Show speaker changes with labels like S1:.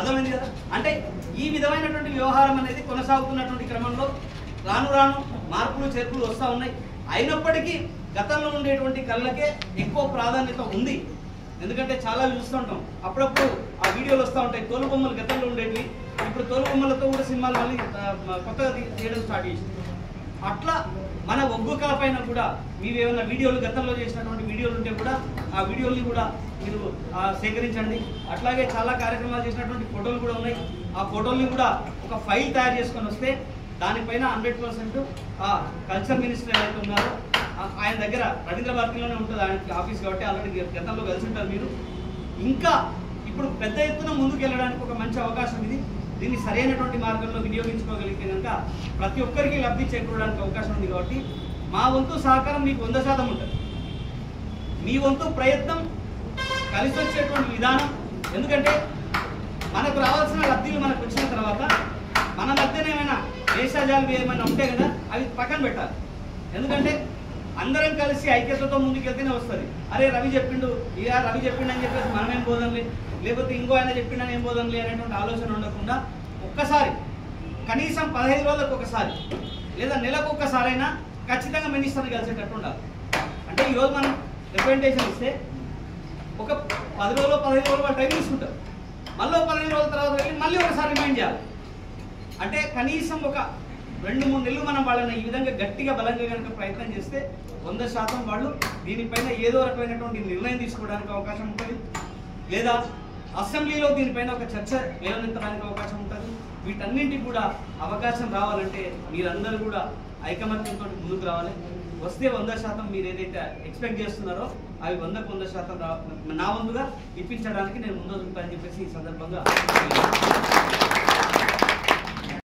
S1: అర్థమైంది కదా. అంటే ఈ విధమైనటువంటి వ్యవహారం అనేది కొనసాగుతున్నటువంటి క్రమంలో రాను రాను మార్పులు చేర్పులు వస్తూ ఉన్నాయి. అయినప్పటికీ గతంలో ఉండేటువంటి కళ్ళకే ఎక్కువ ప్రాధాన్యత ఉంది. ఎందుకంటే చాలా చూస్తుంటాం, అప్పుడప్పుడు ఆ వీడియోలు వస్తూ ఉంటాయి. తోలు బొమ్మలు గతంలో ఉండేవి, ఇప్పుడు తోలు బొమ్మలతో కూడా సినిమాలు మళ్ళీ కొత్తగా తీయడం స్టార్ట్ చేసింది. అట్లా మన ఒగ్గు కళ పైన కూడా మీరు ఏమైనా వీడియోలు గతంలో చేసినటువంటి వీడియోలు ఉంటే కూడా ఆ వీడియోల్ని కూడా మీరు సేకరించండి. అట్లాగే చాలా కార్యక్రమాలు చేసినటువంటి ఫోటోలు కూడా ఉన్నాయి. ఆ ఫోటోల్ని కూడా ఒక ఫైల్ తయారు చేసుకొని వస్తే దానిపైన 100% ఆ కల్చర్ మినిస్టర్ ఏదైతే ఉన్నారో ఆయన దగ్గర రవీంద్ర భారతిలోనే ఉంటుంది ఆయనకి ఆఫీస్, కాబట్టి ఆల్రెడీ గతంలో కలిసి ఉంటారు మీరు. ఇంకా ఇప్పుడు పెద్ద ఎత్తున ముందుకు వెళ్ళడానికి ఒక మంచి అవకాశం ఇది. దీన్ని సరైనటువంటి మార్గంలో వినియోగించుకోగలిగితే కనుక ప్రతి ఒక్కరికి లబ్ధి చేకూరడానికి అవకాశం ఉంది. కాబట్టి మా వంతు సహకారం మీకు 100% ఉంటుంది. మీ వంతు ప్రయత్నం కలిసి వచ్చేటువంటి విధానం, ఎందుకంటే మనకు రావాల్సిన లబ్ధిలు మనకు వచ్చిన తర్వాత మన మధ్యన ఏమైనా దేశాజాలు ఏమైనా ఉంటే కదా అవి పక్కన పెట్టాలి. ఎందుకంటే అందరం కలిసి ఐక్యతతో ముందుకెళ్తేనే వస్తుంది. అరే రవి చెప్పిండు, ఇక రవి చెప్పిండు అని చెప్పేసి మనమేం పోదంలే, లేకపోతే ఇంకో ఆయన చెప్పిండని ఏం పోదంలే అనేటువంటి ఆలోచన ఉండకుండా ఒక్కసారి కనీసం 15 రోజులకు ఒకసారి లేదా నెలకు ఒక్కసారైనా ఖచ్చితంగా మినిస్టర్ని కలిసేటట్టు ఉండాలి. అంటే ఈరోజు మనం రిప్రజెంటేషన్ ఇస్తే ఒక 10 రోజులు 15 రోజులు వాళ్ళు టైం తీసుకుంటారు, మళ్ళీ 15 రోజుల తర్వాత వెళ్ళి మళ్ళీ ఒకసారి రిమైండ్ చేయాలి. అంటే కనీసం ఒక 2-3 నెలలు మనం వాళ్ళని ఈ విధంగా గట్టిగా బలంగా కనుక ప్రయత్నం చేస్తే 100% వాళ్ళు దీనిపైన ఏదో రకమైనటువంటి నిర్ణయం తీసుకోవడానికి అవకాశం ఉంటుంది, లేదా అసెంబ్లీలో దీనిపైన ఒక చర్చ లేవనెత్తడానికి అవకాశం ఉంటుంది. వీటన్నింటికి కూడా అవకాశం రావాలంటే మీరందరూ కూడా ఐకమత్యంతో ముందుకు రావాలి. వస్తే 100% మీరు ఏదైతే ఎక్స్పెక్ట్ చేస్తున్నారో అవి 100% నా వంతుగా ఇప్పించడానికి నేను ముందు ఉంటానని చెప్పేసి ఈ సందర్భంగా